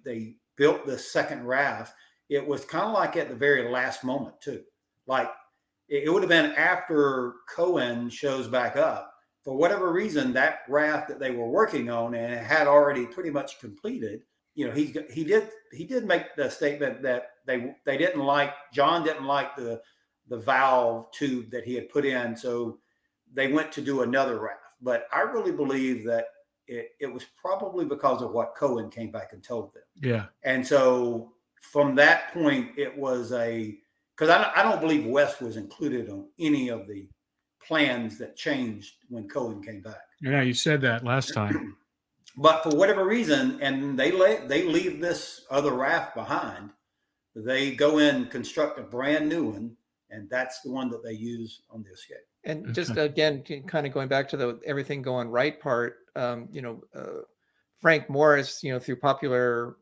built the second raft, it was kind of like at the very last moment too. Like it would have been after Cohen shows back up. For whatever reason, that raft that they were working on and it had already pretty much completed, he did make the statement that John didn't like the valve tube that he had put in. So they went to do another raft. But I really believe that it was probably because of what Cohen came back and told them. Yeah. And so from that point, it was because I don't believe West was included on any of the plans that changed when Cohen came back. Yeah, you said that last time. But for whatever reason, and they leave this other raft behind, they go in, construct a brand new one, and that's the one that they use on the escape. And just again, kind of going back to the everything going right part, Frank Morris, through popular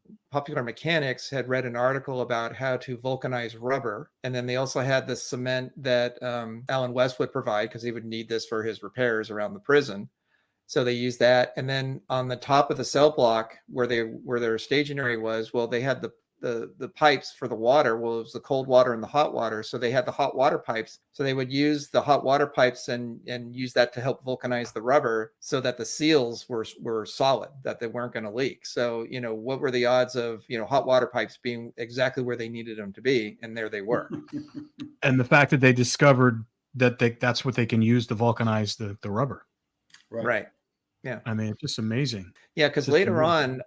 mechanics, had read an article about how to vulcanize rubber, and then they also had the cement that Alan West would provide because he would need this for his repairs around the prison. So they used that, and then on the top of the cell block where their staging area was, well, they had the pipes for the water. Well, it was the cold water and the hot water. So they had the hot water pipes. So they would use the hot water pipes and use that to help vulcanize the rubber so that the seals were solid, that they weren't going to leak. So, what were the odds of, hot water pipes being exactly where they needed them to be? And there they were. And the fact that they discovered that that's what they can use to vulcanize the rubber. Right. Yeah. I mean, it's just amazing. Yeah, because later on,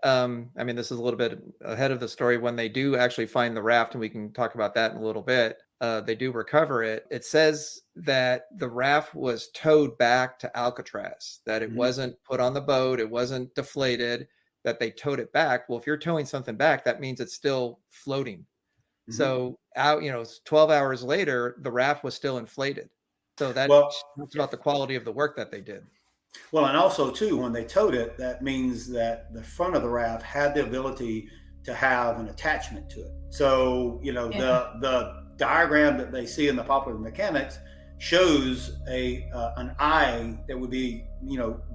this is a little bit ahead of the story. When they do actually find the raft, and we can talk about that in a little bit, they do recover it. It says that the raft was towed back to Alcatraz, that it wasn't put on the boat, it wasn't deflated, that they towed it back. Well, if you're towing something back, that means it's still floating. Mm-hmm. So 12 hours later, the raft was still inflated. So that's about the quality of the work that they did. Well, and also too, when they towed it, that means that the front of the raft had the ability to have an attachment to it. So, the diagram that they see in the popular mechanics shows an eye that would be,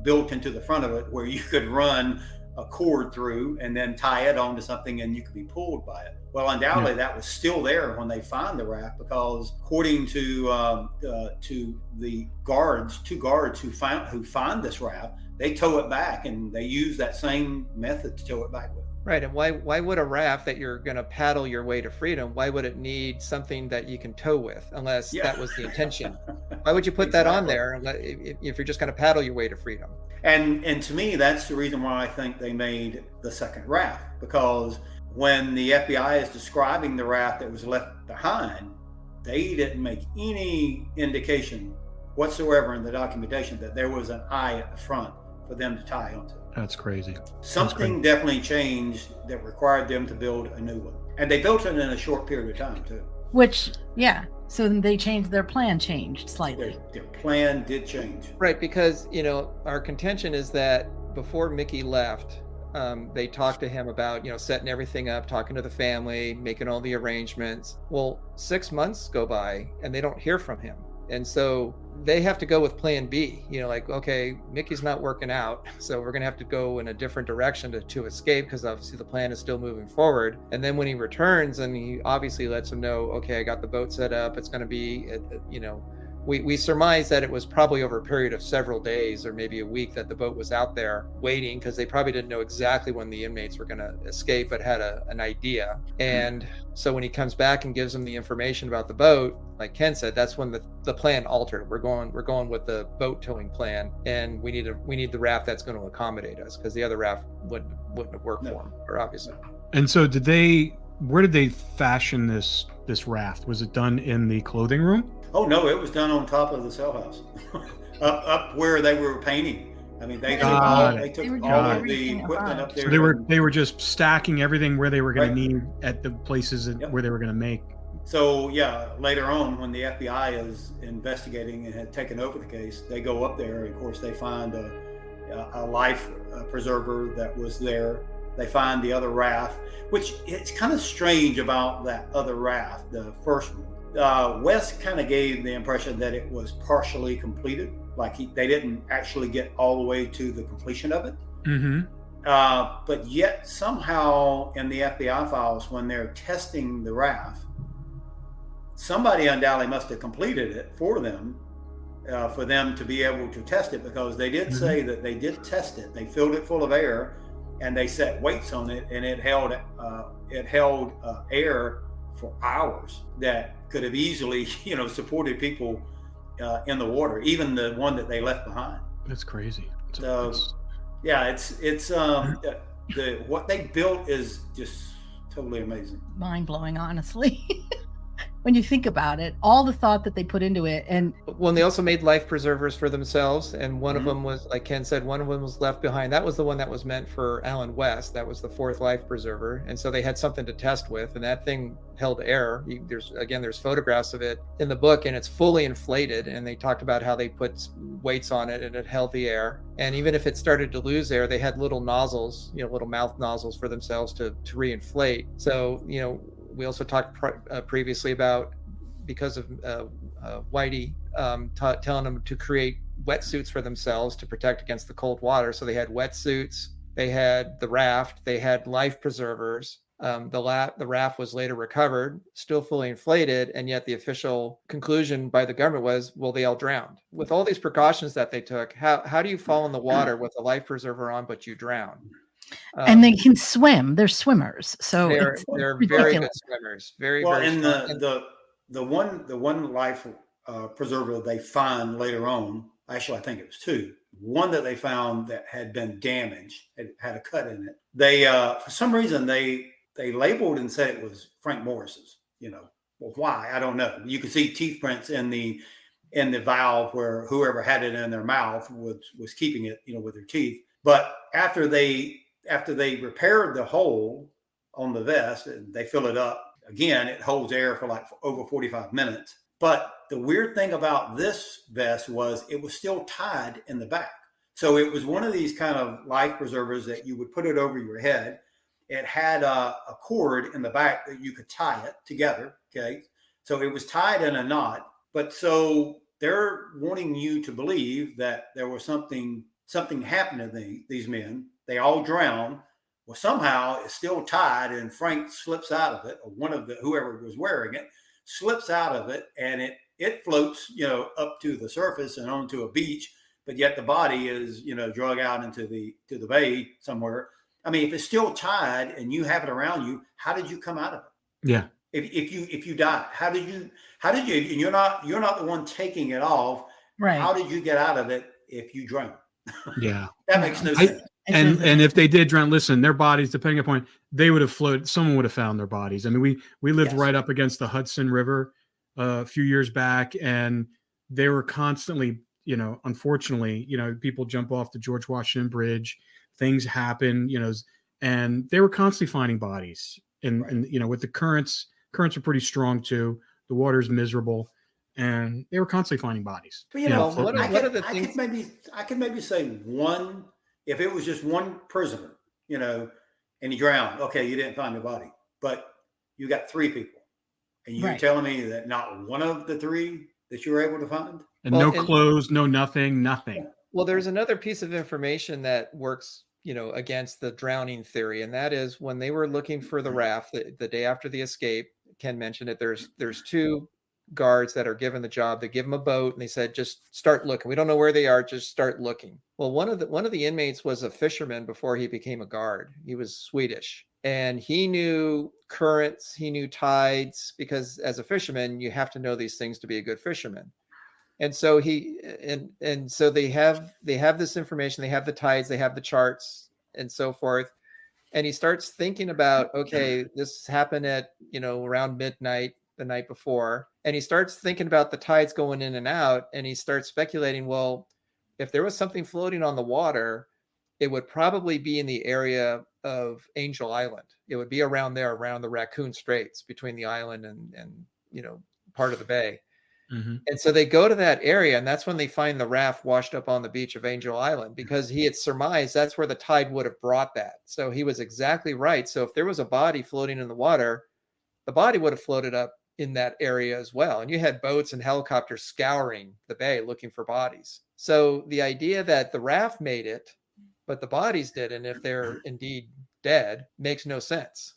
built into the front of it where you could run a cord through and then tie it onto something and you could be pulled by it. Well, undoubtedly that was still there when they find the raft, because according to the guards, 2 guards who find this raft, they tow it back and they use that same method to tow it back with. Right. And why would a raft that you're going to paddle your way to freedom, why would it need something that you can tow with, unless that was the intention? Why would you put that on there if you're just going to paddle your way to freedom? And to me, that's the reason why I think they made the second raft, because when the FBI is describing the raft that was left behind, they didn't make any indication whatsoever in the documentation that there was an eye at the front for them to tie onto. That's crazy. Something definitely changed that required them to build a new one. And they built it in a short period of time too. So they changed, their plan changed slightly. Their plan did change. Right, because, our contention is that before Mickey left, they talked to him about, setting everything up, talking to the family, making all the arrangements. Well, 6 months go by and they don't hear from him. And so they have to go with plan B, like, okay, Mickey's not working out, so we're going to have to go in a different direction to escape, because obviously the plan is still moving forward. And then when he returns, and he obviously lets him know, okay, I got the boat set up, it's going to be, we surmise that it was probably over a period of several days or maybe a week that the boat was out there waiting, because they probably didn't know exactly when the inmates were going to escape, but had an idea. And so when he comes back and gives them the information about the boat, like Ken said, that's when the plan altered. We're going with the boat towing plan, and we need the raft that's going to accommodate us, because the other raft wouldn't have worked for them, or obviously. And so where did they fashion this raft? Was it done in the clothing room? Oh no, it was done on top of the cell house, up where they were painting. I mean, they took all of the equipment up there. So they were just stacking everything where they were going to need at the places where they were going to make. So yeah, later on, when the FBI is investigating and had taken over the case, they go up there, and of course they find a life preserver that was there. They find the other raft, which it's kind of strange about that other raft, the first one. Wes kind of gave the impression that it was partially completed, like they didn't actually get all the way to the completion of it. Mm-hmm. But yet somehow in the FBI files, when they're testing the raft, somebody undoubtedly must have completed it for them to be able to test it, because they did say that they did test it. They filled it full of air, and they set weights on it, and it held air for hours that could have easily, supported people in the water, even the one that they left behind. That's crazy. Yeah, it's what they built is just totally amazing, mind-blowing, honestly. When you think about it, all the thought that they put into it. And when they also made life preservers for themselves, and one of them was, like Ken said, one of them was left behind. That was the one that was meant for Alan West. That was the fourth life preserver, and so they had something to test with, and that thing held air. There's photographs of it in the book, and it's fully inflated, and they talked about how they put weights on it and it held the air. And even if it started to lose air, they had little nozzles, little mouth nozzles for themselves to reinflate. So we also talked previously about, because of Whitey telling them to create wetsuits for themselves to protect against the cold water. So they had wetsuits, they had the raft, they had life preservers. The raft was later recovered, still fully inflated, and yet the official conclusion by the government was, well, they all drowned. With all these precautions that they took, how do you fall in the water with a life preserver on, but you drown? And they can swim. They're swimmers, so they're very good swimmers. Very well. Very and the one life preserver they find later on. Actually, I think it was two. One that they found that had been damaged, had a cut in it. They for some reason they labeled and said it was Frank Morris's. Well, why? I don't know. You could see teeth prints in the valve where whoever had it in their mouth was keeping it, with their teeth. But after they repaired the hole on the vest and they fill it up again, it holds air for over 45 minutes. But the weird thing about this vest was it was still tied in the back. So it was one of these kind of life preservers that you would put it over your head. It had a cord in the back that you could tie it together. Okay. So it was tied in a knot. But so they're wanting you to believe that there was something happened to these men. They all drown. Well, somehow it's still tied, and Frank slips out of it, or whoever was wearing it slips out of it, and it floats, up to the surface and onto a beach. But yet the body is, drug out into the bay somewhere. I mean, if it's still tied and you have it around you, how did you come out of it? Yeah. If you died, how did you? And you're not the one taking it off. Right. How did you get out of it if you drowned? Yeah. That makes no sense. And if they did drown, listen, their bodies, depending upon, they would have floated. Someone would have found their bodies. I mean, we lived right up against the Hudson River a few years back, and they were constantly, unfortunately, people jump off the George Washington Bridge, things happen, and they were constantly finding bodies. And with the currents are pretty strong too. The water's miserable, and they were constantly finding bodies. But I could maybe say one. If it was just one prisoner, and he drowned, okay, you didn't find the body. But you got three people, and you're telling me that not one of the three that you were able to find? And no clothes, no nothing. Well, there's another piece of information that works, against the drowning theory, and that is when they were looking for the raft the day after the escape. Ken mentioned it. There's two guards that are given the job. They give them a boat and they said, just start looking. We don't know where they are. Just start looking. Well, one of the inmates was a fisherman before he became a guard. He was Swedish, and he knew currents, he knew tides, because as a fisherman, you have to know these things to be a good fisherman. And so so they have this information, they have the tides, they have the charts and so forth. And he starts thinking about, okay, this happened at, around midnight the night before. And he starts thinking about the tides going in and out. And he starts speculating, well, if there was something floating on the water, it would probably be in the area of Angel Island. It would be around there, around the Raccoon Straits, between the island and part of the bay. Mm-hmm. And so they go to that area, and that's when they find the raft washed up on the beach of Angel Island, because he had surmised that's where the tide would have brought that. So he was exactly right. So if there was a body floating in the water, the body would have floated up in that area as well. And you had boats and helicopters scouring the bay looking for bodies. So the idea that the raft made it, but the bodies didn't, if they're indeed dead, makes no sense.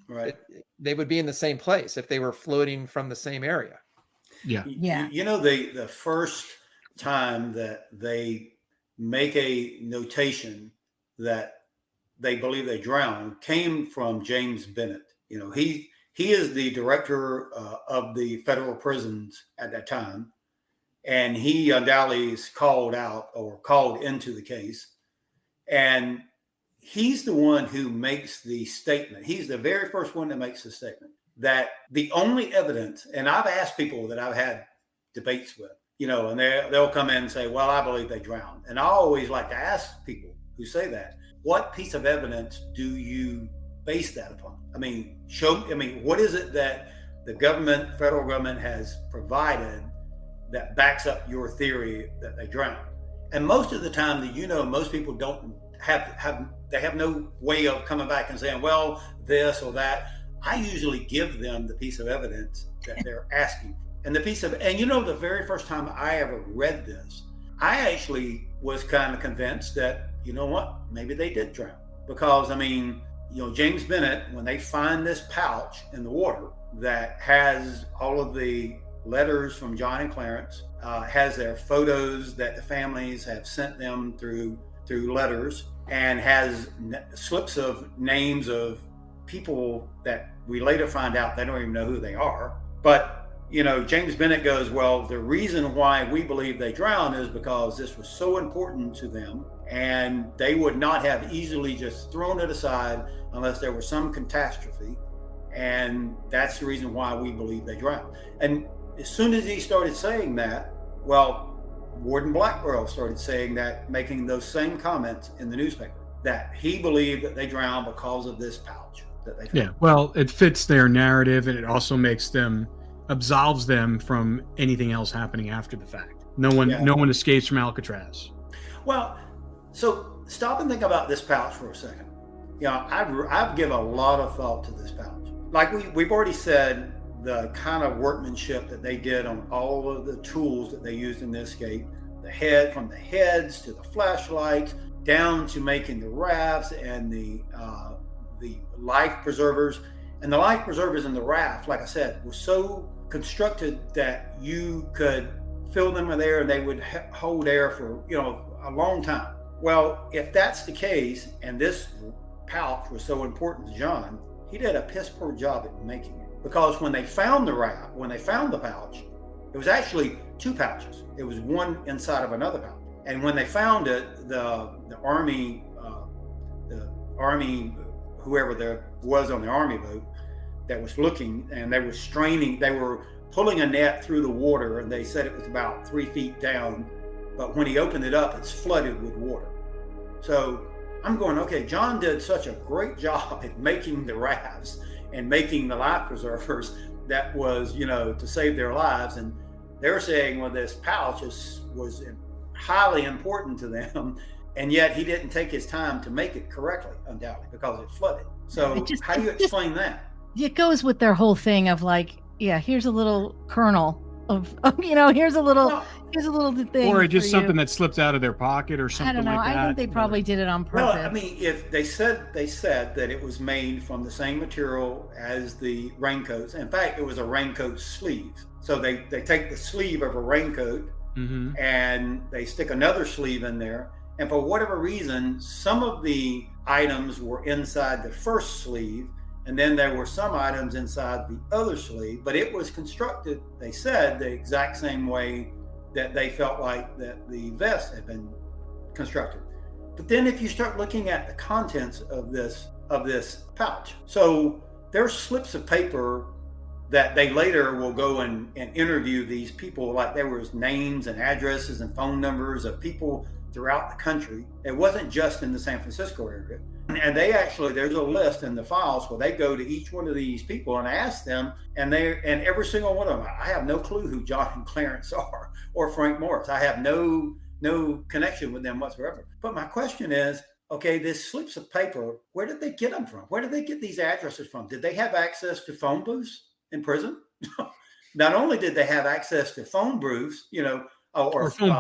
Right. They would be in the same place if they were floating from the same area. Yeah. The first time that they make a notation that they believe they drowned came from James Bennett. He is the director of the federal prisons at that time, and he undoubtedly is called out or called into the case, and he's the one who makes the statement. He's the very first one that makes the statement that the only evidence, and I've asked people that I've had debates with, and they'll come in and say, well, I believe they drowned. And I always like to ask people who say that, what piece of evidence do you base that upon? What is it that the federal government has provided that backs up your theory that they drowned? And most of the time, most people don't have no way of coming back and saying, well, this or that. I usually give them the piece of evidence that they're asking for. And the very first time I ever read this, I actually was kind of convinced that, maybe they did drown. Because, James Bennett, when they find this pouch in the water that has all of the letters from John and Clarence, has their photos that the families have sent them through letters, and has slips of names of people that we later find out they don't even know who they are. But, James Bennett goes, well, the reason why we believe they drowned is because this was so important to them, and they would not have easily just thrown it aside unless there was some catastrophe. And that's the reason why we believe they drowned. And as soon as he started saying that, well, Warden Blackwell started saying that, making those same comments in the newspaper, that he believed that they drowned because of this pouch that they found. Yeah, well, it fits their narrative, and it also absolves them from anything else happening after the fact. No one escapes from Alcatraz. Well, so stop and think about this pouch for a second. I've given a lot of thought to this pouch. Like we've already said, the kind of workmanship that they did on all of the tools that they used in the escape, from the heads to the flashlights, down to making the rafts and the life preservers. And the life preservers in the raft, like I said, were so constructed that you could fill them in air and they would hold air for a long time. Well, if that's the case, and this pouch was so important to John, he did a piss poor job at making it. Because when they found the pouch, it was actually two pouches. It was one inside of another pouch. And when they found it, the army, whoever there was on the army boat that was looking, and they were pulling a net through the water, and they said it was about 3 feet down. But when he opened it up, it's flooded with water. So I'm going, okay, John did such a great job at making the rafts and making the life preservers that was, to save their lives. And they're saying, well, this pouch was highly important to them. And yet he didn't take his time to make it correctly, undoubtedly, because it flooded. So how do you explain that? It goes with their whole thing of here's a little kernel here's a little thing. Or just for something you. that slipped out of their pocket or something I don't know. like that. I think they probably did it on purpose. Well, I mean, if they said that it was made from the same material as the raincoats. In fact, it was a raincoat sleeve. So they take the sleeve of a raincoat and they stick another sleeve in there. And for whatever reason, some of the items were inside the first sleeve, and then there were some items inside the other sleeve, but it was constructed, they said, the exact same way that they felt like that the vest had been constructed. But then if you start looking at the contents of this pouch, so there's slips of paper that they later will go and interview these people, like there was names and addresses and phone numbers of people throughout the country. It wasn't just in the San Francisco area. And they actually, there's a list in the files where they go to each one of these people and ask them, and every single one of them, I have no clue who John and Clarence are, or Frank Morris. I have no connection with them whatsoever. But my question is, okay, these slips of paper, where did they get them from? Where did they get these addresses from? Did they have access to phone booths in prison? Not only did they have access to phone booths, or phone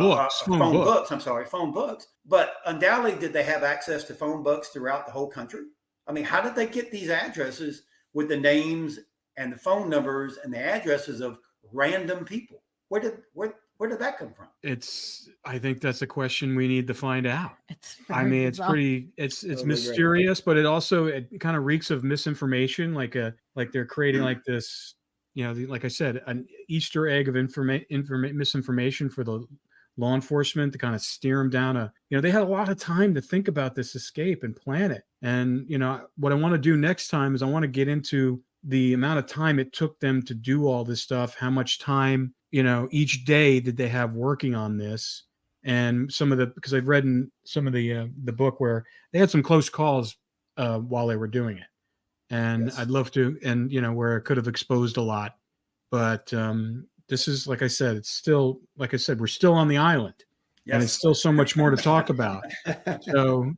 books, but undoubtedly did they have access to phone books throughout the whole country? I mean, how did they get these addresses with the names and the phone numbers and the addresses of random people? Where did that come from? I think that's a question we need to find out. It's mysterious, but it kind of reeks of misinformation, like they're creating like this, like I said, an Easter egg of misinformation for the law enforcement to kind of steer them down they had a lot of time to think about this escape and plan it. And, what I want to do next time is I want to get into the amount of time it took them to do all this stuff, how much time, each day did they have working on this. And because I've read in some of the book where they had some close calls while they were doing it. And yes. I'd love to, and where it could have exposed a lot, but this is, like I said, we're still on the island, yes. And it's still so much more to talk about. So,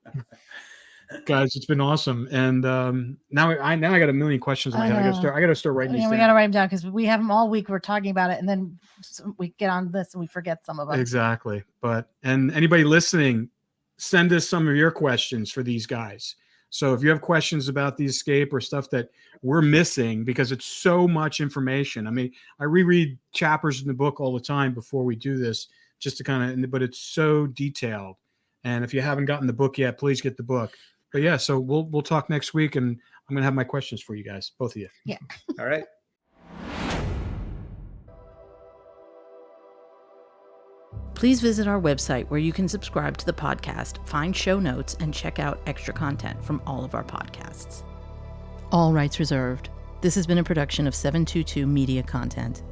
guys, it's been awesome, and now I got a million questions in my head. I got to start writing these down. We got to write them down because we have them all week. We're talking about it, and then we get on this and we forget some of them. Exactly, and anybody listening, send us some of your questions for these guys. So if you have questions about the escape or stuff that we're missing, because it's so much information. I mean, I reread chapters in the book all the time before we do this, just to but it's so detailed. And if you haven't gotten the book yet, please get the book. But yeah, so we'll talk next week, and I'm going to have my questions for you guys, both of you. Yeah. All right. Please visit our website where you can subscribe to the podcast, find show notes, and check out extra content from all of our podcasts. All rights reserved. This has been a production of 722 Media Content.